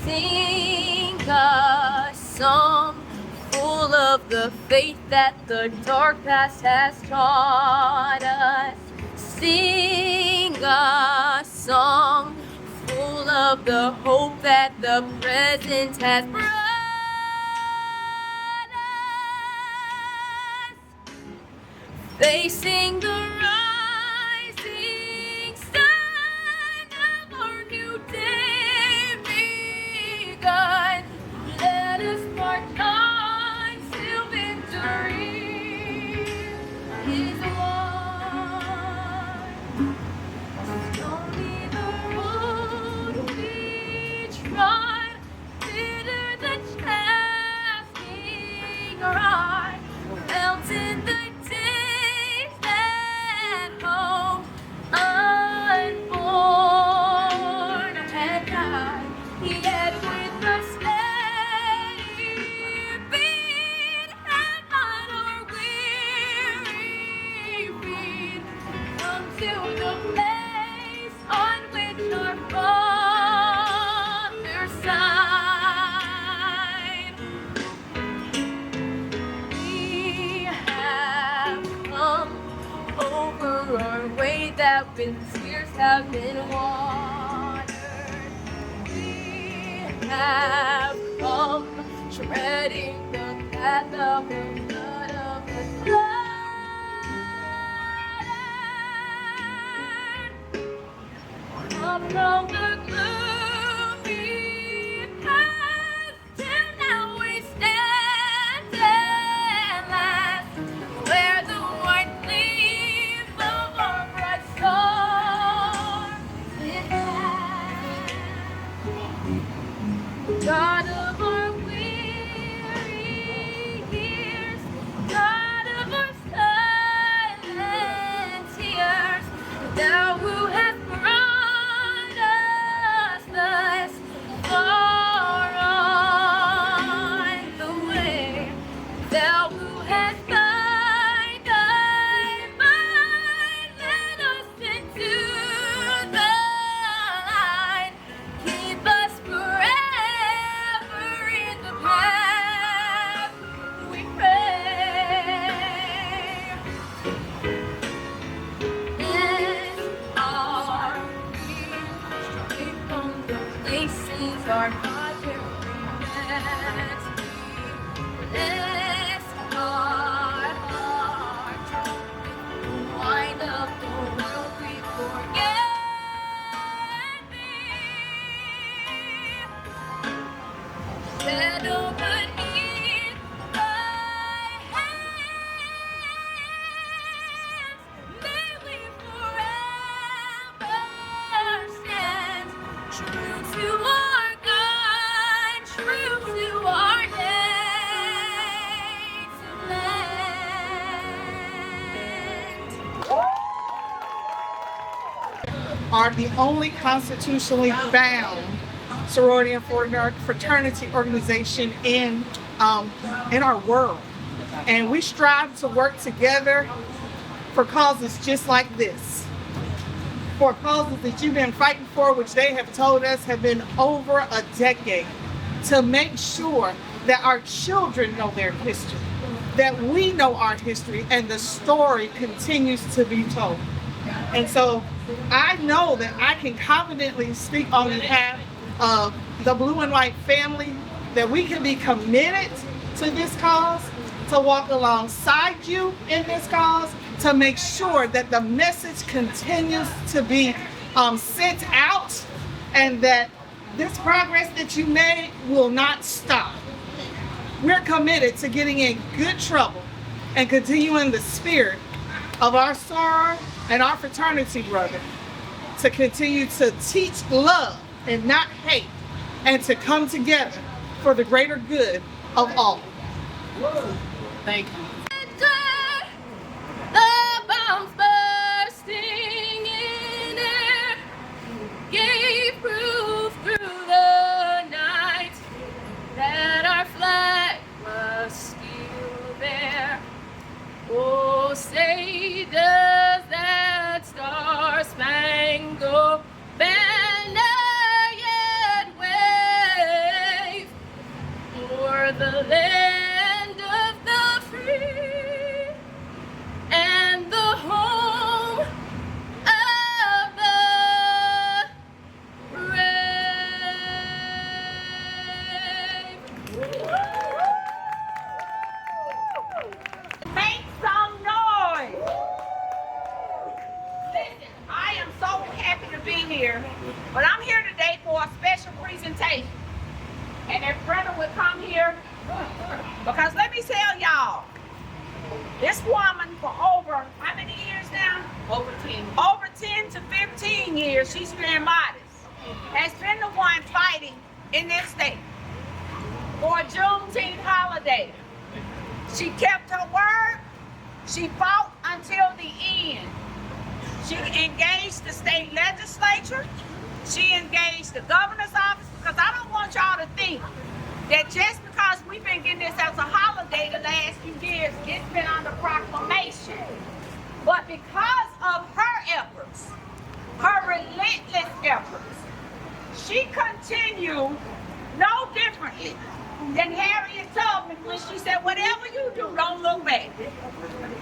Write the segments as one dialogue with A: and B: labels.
A: Sing a song full of the faith that the dark past has taught us. Sing a song full of the hope that the present has brought us. Facing the rising sun of our new day begun. Let us march on till victory is won. Stormy the road we trod, bitter the chasing rod, felt in the days that home unborn had died, yet with the steady beat and not our weary feet come to the place on which our Father sighed. We have come over our way that when tears have been watered. We have come treading the path of the blood of the flood. Up from the gloomy past till now we stand at last, where the white leaf of our bright star is cast. God of our weary years, God of our silent tears, thou who hast brought us thus far on the way, thou who hast by thy might led us into the light, keep us forever in the path we pray. Yes, our straight from the places our God will rest. Bless our hearts, wind up the world we forget thee. Settle beneath thy hands, may we forever stand true to our God, true to our native land.
B: Are the only constitutionally bound sorority and fraternity organization in our world, and we strive to work together for causes just like this, for causes that you've been fighting for, which they have told us have been over a decade, to make sure that our children know their history, that we know our history, and the story continues to be told. And so I know that I can confidently speak on behalf of the blue and white family, that we can be committed to this cause, to walk alongside you in this cause, to make sure that the message continues to be sent out, and that this progress that you made will not stop. We're committed to getting in good trouble and continuing the spirit of our soror and our fraternity brother to continue to teach love and not hate, and to come together for the greater good of all. Thank you.
A: The bombs bursting in air gave proof through the night that our flag was still there. Oh, say does that star-spangled banner yet wave?
C: would come here, because let me tell y'all, this woman for over how many years now?
A: Over 10.
C: Over 10 to 15 years, she's been modest, has been the one fighting in this state for a Juneteenth holiday. She kept her word. She fought until the end. She engaged the state legislature. She engaged the governor's office, because I don't want y'all to think that just because we've been getting this as a holiday the last few years, it's been under proclamation. But because of her efforts, her relentless efforts, she continued no differently than Harriet Tubman when she said, whatever you do, don't look back.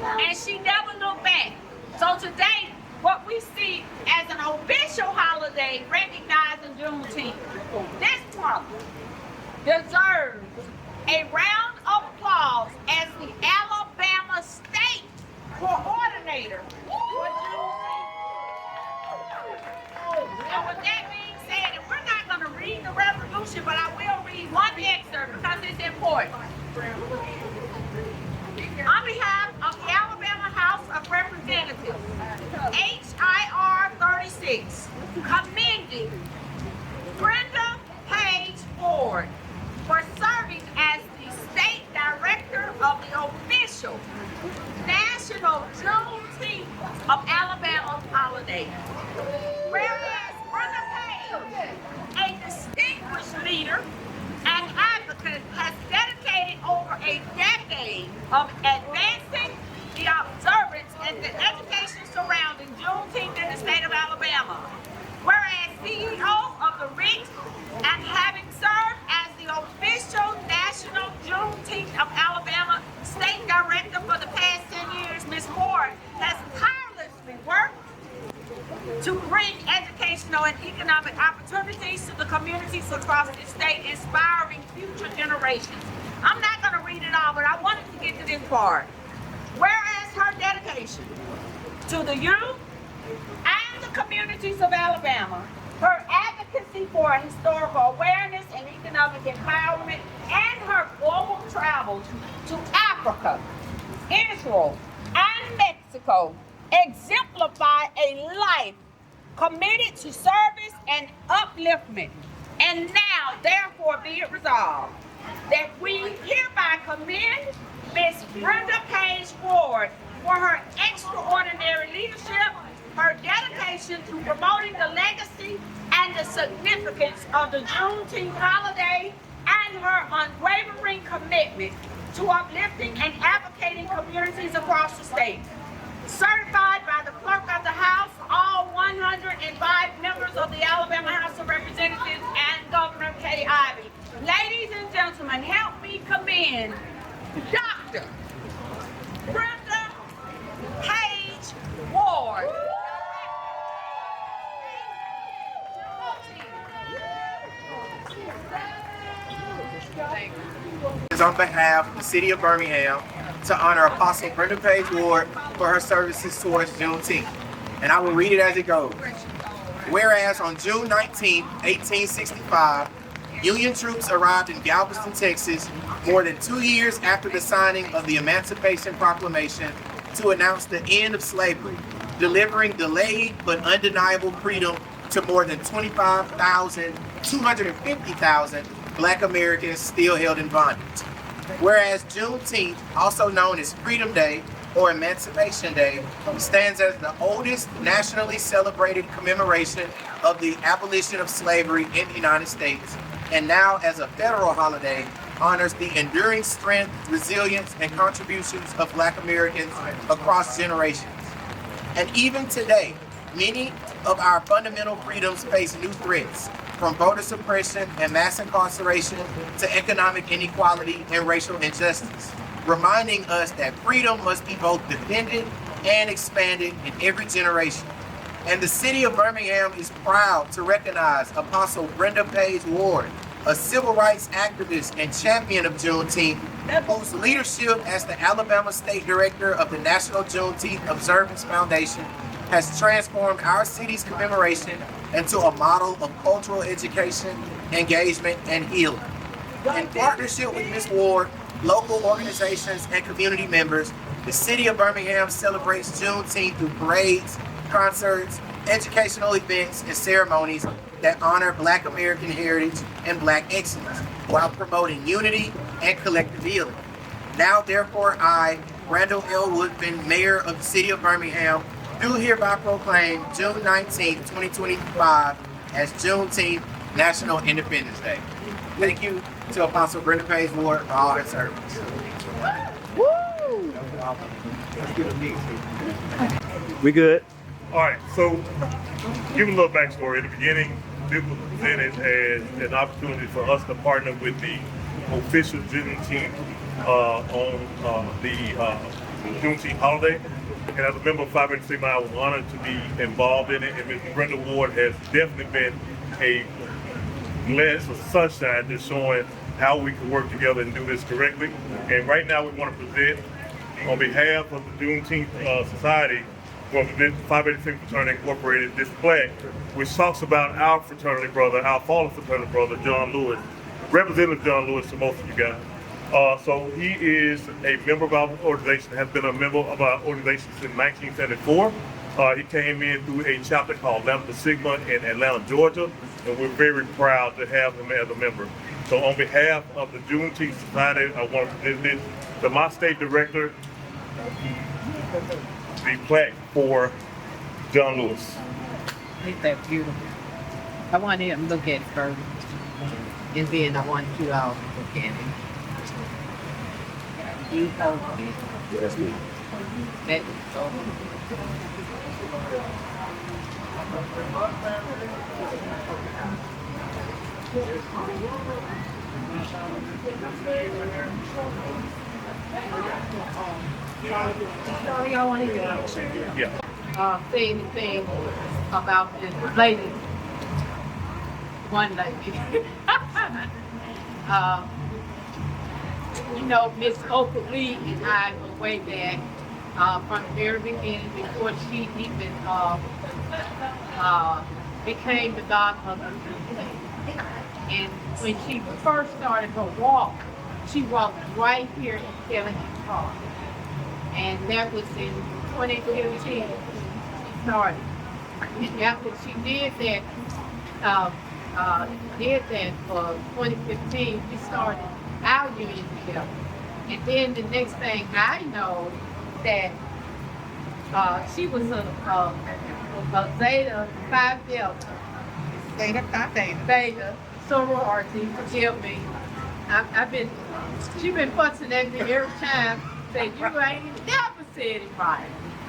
C: And she never looked back. So today, what we see as an official holiday recognizing Juneteenth, this month deserves a round of applause as the Alabama State Coordinator for Juneteenth. And with that being said, and we're not going to read the resolution, but I will read one excerpt because it's important. On behalf of the Alabama House of Representatives, H.I.R. 36, commending Brenda Page Ford for serving as the State Director of the official National Juneteenth of Alabama holiday. Whereas Brenda Page, a distinguished leader and advocate, has dedicated over a decade of advancing the observance and the education surrounding Juneteenth in the state of Alabama. Whereas CEO of the RIT and having served as the official National Juneteenth of Alabama State Director for the past 10 years, Ms. Ford has tirelessly worked to bring educational and economic opportunities to the communities across the state, inspiring future generations. I'm not going to read it all, but I wanted to get to this part. Whereas her dedication to the youth and the communities of Alabama, her advocacy for historical awareness and economic empowerment, and her global travels to Africa, Israel, and Mexico exemplify a life committed to service and upliftment. And now, therefore, be it resolved that we hereby commend Ms. Brenda Page Ford for her extraordinary leadership, her dedication to promoting the legacy and the significance of the Juneteenth holiday, and her unwavering commitment to uplifting and advocating communities across the state. Certified by the Clerk of the House, all 105 members of the Alabama House of Representatives, and Governor Kay Ivey. Ladies and gentlemen, help me commend Dr. Brenda Page Ward.
D: On behalf of the City of Birmingham to honor Apostle Brenda Page Ward for her services towards Juneteenth. And I will read it as it goes. Whereas on June 19, 1865, Union troops arrived in Galveston, Texas, more than 2 years after the signing of the Emancipation Proclamation to announce the end of slavery, delivering delayed but undeniable freedom to more than 250,000 Black Americans still held in bondage. Whereas Juneteenth, also known as Freedom Day or Emancipation Day, stands as the oldest nationally celebrated commemoration of the abolition of slavery in the United States, and now as a federal holiday, honors the enduring strength, resilience, and contributions of Black Americans across generations. And even today, many of our fundamental freedoms face new threats, from voter suppression and mass incarceration to economic inequality and racial injustice, reminding us that freedom must be both defended and expanded in every generation. And the City of Birmingham is proud to recognize Apostle Brenda Page Ward, a civil rights activist and champion of Juneteenth, whose leadership as the Alabama State Director of the National Juneteenth Observance Foundation has transformed our city's commemoration into a model of cultural education, engagement, and healing. In partnership with Ms. Ward, local organizations, and community members, the City of Birmingham celebrates Juneteenth through parades, concerts, educational events, and ceremonies that honor Black American heritage and Black excellence while promoting unity and collective healing. Now, therefore, I, Randall L. Woodfin, Mayor of the City of Birmingham, do hereby proclaim June 19th, 2025 as Juneteenth National Independence Day. Thank you to Apostle Brenda Page Ward for all her service.
B: Woo!
E: We good? All right, so give a little backstory. At the beginning, this was presented as an opportunity for us to partner with the official Juneteenth on the Juneteenth holiday. And as a member of Phi Beta Sigma, I was honored to be involved in it. And Ms. Brenda Ward has definitely been a lens of sunshine just showing how we can work together and do this correctly. And right now we want to present on behalf of the Juneteenth Society, well, the Phi Beta Sigma Fraternity Incorporated, this plaque, which talks about our fraternity brother, our fallen fraternity brother, John Lewis, Representative John Lewis to most of you guys. So he is a member of our organization, has been a member of our organization since 1974. He came in through a chapter called Lambda Sigma in Atlanta, Georgia, and we're very proud to have him as a member. So on behalf of the Juneteenth Society, I want to present this to my state director, the plaque for John Lewis.
F: Ain't that beautiful? I want him to look at it first, and then I want you all to look at it. You hold it.
E: Yes, ma'am.
F: That is so. So y'all want to
E: Yeah.
F: say anything about this lady? One lady. You know, Miss Oprah Lee and I go way back from the very beginning before she even became the godmother of the And when she first started her walk, she walked right here in Kellingham Park. And that was in 2015 she started. And after she did that for 2015, we started our union together. And then the next thing I know that she was a Zeta Phi Delta. Beta sorority, forgive me. She been fussing at me every time, saying you ain't never said it right.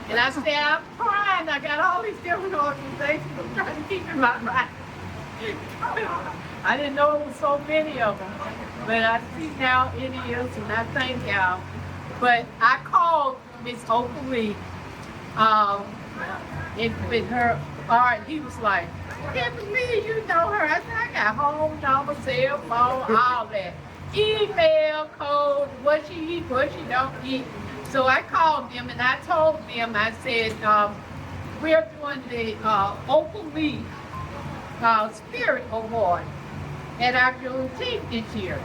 F: And I said, I'm trying. I got all these different organizations. I'm trying to keep it right. I didn't know it was so many of them, but I see now it is, and I thank y'all. But I called Miss Oprah Lee, and with her, he was like, can't believe you know her. I said, I got home number, cell phone, all that. Email, code, what she eat, what she don't eat. So I called them and I told them, I said, we're doing the Oprah Lee Spirit Award at our Juneteenth this year.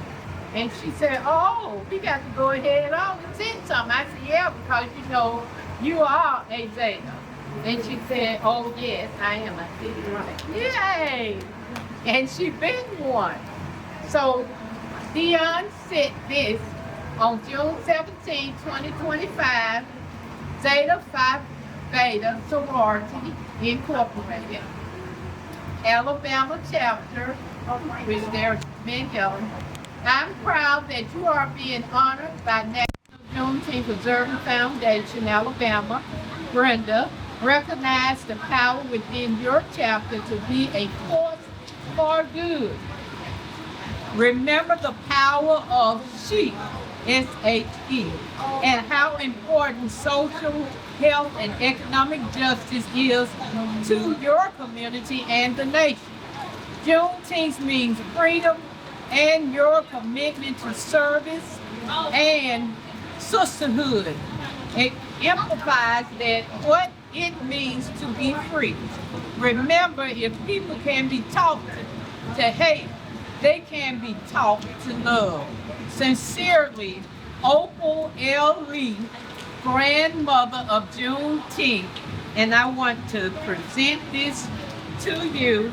F: And she said, oh, we got to go ahead on and send something. I said, yeah, because you know, you are a Zeta. And she said, oh yes, I am. I said, right. Yay! And she been one. So Dion sent this on June 17, 2025, Zeta Phi Beta Sorority Incorporated, Alabama chapter, which there's many of them. I'm proud that you are being honored by National Juneteenth Observing Foundation, Alabama. Brenda, recognize the power within your chapter to be a force for good. Remember the power of SHE, S-H-E, and how important social, health, and economic justice is to your community and the nation. Juneteenth means freedom, and your commitment to service and sisterhood. It amplifies that what it means to be free. Remember, if people can be taught to hate, they can be taught to love. Sincerely, Opal L. Lee, grandmother of Juneteenth, and I want to present this to you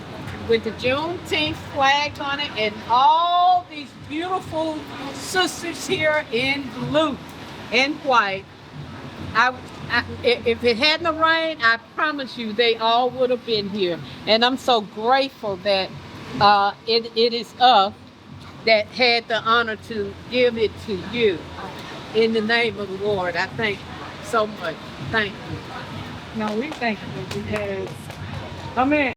F: with the Juneteenth flag on it and all these beautiful sisters here in blue and white. If it hadn't rained, I promise you they all would have been here. And I'm so grateful that it is us that had the honor to give it to you. In the name of the Lord, I thank you so much. Thank you.
B: No, we thank you because, I mean,